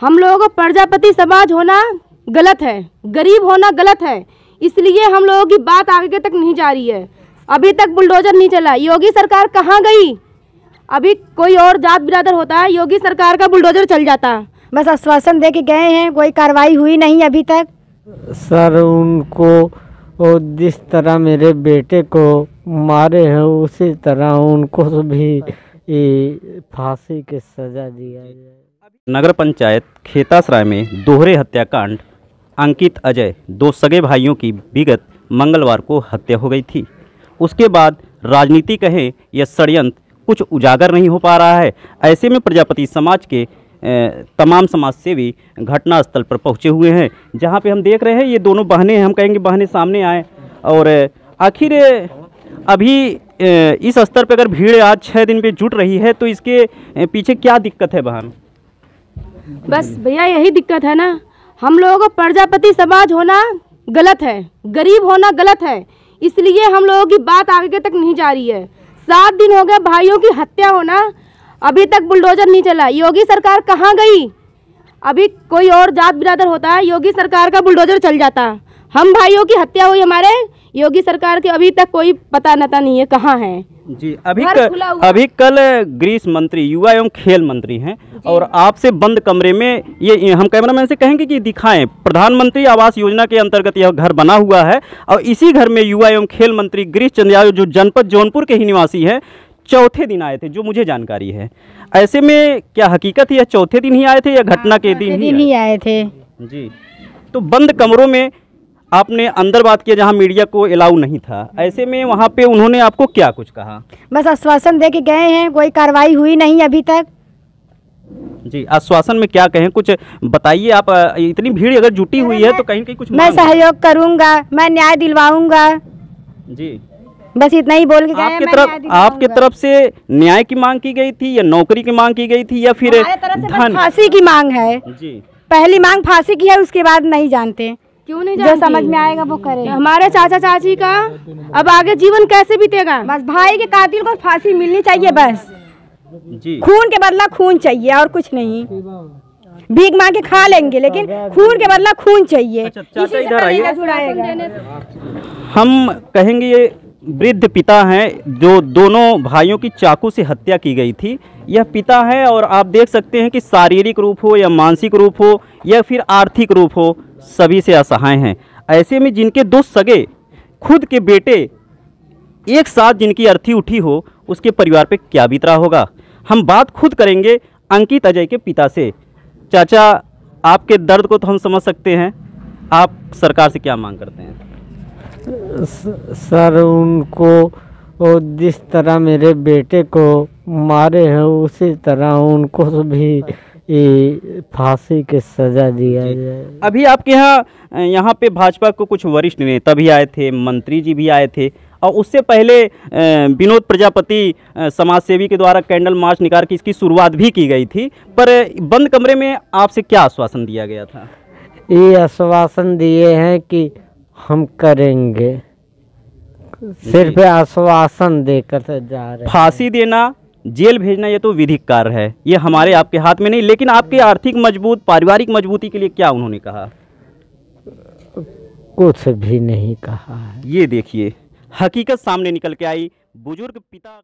हम लोगों को प्रजापति समाज होना गलत है, गरीब होना गलत है, इसलिए हम लोगों की बात आगे तक नहीं जा रही है। अभी तक बुलडोजर नहीं चला। योगी सरकार कहाँ गई? अभी कोई और जात बिरादर होता है, योगी सरकार का बुलडोजर चल जाता। बस आश्वासन दे के गए हैं, कोई कार्रवाई हुई नहीं अभी तक। सर उनको और जिस तरह मेरे बेटे को मारे हैं उसी तरह उनको भी फांसी की सजा दिया जाए। नगर पंचायत खेतासराय में दोहरे हत्याकांड अंकित अजय दो सगे भाइयों की विगत मंगलवार को हत्या हो गई थी। उसके बाद राजनीति कहें या षड्यंत्र कुछ उजागर नहीं हो पा रहा है। ऐसे में प्रजापति समाज के तमाम समाजसेवी घटनास्थल पर पहुंचे हुए हैं, जहां पे हम देख रहे हैं ये दोनों बहनें, हम कहेंगे बहनें सामने आए। और आखिर अभी इस स्तर पर अगर भीड़ आज 6 दिन पे जुट रही है तो इसके पीछे क्या दिक्कत है बहन? बस भैया यही दिक्कत है ना, हम लोगों को प्रजापति समाज होना गलत है, गरीब होना गलत है, इसलिए हम लोगों की बात आगे तक नहीं जा रही है। 7 दिन हो गए भाइयों की हत्या होना, अभी तक बुलडोजर नहीं चला। योगी सरकार कहाँ गई? अभी कोई और जात बिरादर होता है, योगी सरकार का बुलडोजर चल जाता। हम भाइयों की हत्या हुई हमारे, योगी सरकार के अभी तक कोई पता नता नहीं है कहाँ है जी। अभी कल गृह मंत्री, युवा एवं खेल मंत्री हैं और आपसे बंद कमरे में ये हम कैमरामैन से कहेंगे कि दिखाएं, प्रधानमंत्री आवास योजना के अंतर्गत यह घर बना हुआ है और इसी घर में युवा एवं खेल मंत्री गिरीश चंद्र यादव जो जनपद जौनपुर के ही निवासी हैं, चौथे दिन आए थे, जो मुझे जानकारी है। ऐसे में क्या हकीकत है, चौथे दिन ही आए थे या घटना के दिन ही आए थे? जी। तो बंद कमरों में आपने अंदर बात किया जहां मीडिया को अलाउ नहीं था, ऐसे में वहां पे उन्होंने आपको क्या कुछ कहा? बस आश्वासन दे के गए हैं, कोई कार्रवाई हुई नहीं अभी तक। जी, आश्वासन में क्या कहें, कुछ बताइए आप। इतनी भीड़ अगर जुटी हुई है तो कहीं न कहीं कुछ मैं सहयोग करूंगा, मैं न्याय दिलवाऊंगा जी। बस इतना ही बोल के गए। आपके तरफ से न्याय की मांग की गई थी या नौकरी की मांग की गई थी या फिर धन? फांसी की मांग है जी। पहली मांग फांसी की है, उसके बाद नहीं जानते। क्यों नहीं जो जानती? समझ में आएगा वो करे। हमारे चाचा चाची का अब आगे जीवन कैसे बीतेगा? बस भाई के कातिल को फांसी मिलनी चाहिए, बस जी। खून के बदला खून चाहिए और कुछ नहीं। भीख मांग के खा लेंगे लेकिन खून के बदला खून चाहिए। अच्छा, चाचा इधर आइए। हम कहेंगे ये वृद्ध पिता हैं जो दोनों भाइयों की चाकू से हत्या की गई थी। यह पिता है और आप देख सकते हैं कि शारीरिक रूप हो या मानसिक रूप हो या फिर आर्थिक रूप हो, सभी से असहाय हैं। ऐसे में जिनके दो सगे खुद के बेटे एक साथ जिनकी अर्थी उठी हो, उसके परिवार पे क्या बीत रहा होगा। हम बात खुद करेंगे अंकित अजय के पिता से। चाचा, आपके दर्द को तो हम समझ सकते हैं, आप सरकार से क्या मांग करते हैं? सर उनको और जिस तरह मेरे बेटे को मारे हैं उसी तरह उनको भी फांसी की सजा दिया जाए। अभी आपके यहाँ पे भाजपा को कुछ वरिष्ठ नेता भी आए थे, मंत्री जी भी आए थे और उससे पहले विनोद प्रजापति समाजसेवी के द्वारा कैंडल मार्च निकाल के इसकी शुरुआत भी की गई थी, पर बंद कमरे में आपसे क्या आश्वासन दिया गया था? ये आश्वासन दिए हैं कि हम करेंगे, सिर्फ आश्वासन देकर जा रहे हैं। फांसी देना, जेल भेजना ये तो विधिक कार्य है, ये हमारे आपके हाथ में नहीं। लेकिन आपके आर्थिक मजबूत, पारिवारिक मजबूती के लिए क्या उन्होंने कहा? कुछ भी नहीं कहा है। ये देखिए, हकीकत सामने निकल के आई। बुजुर्ग पिता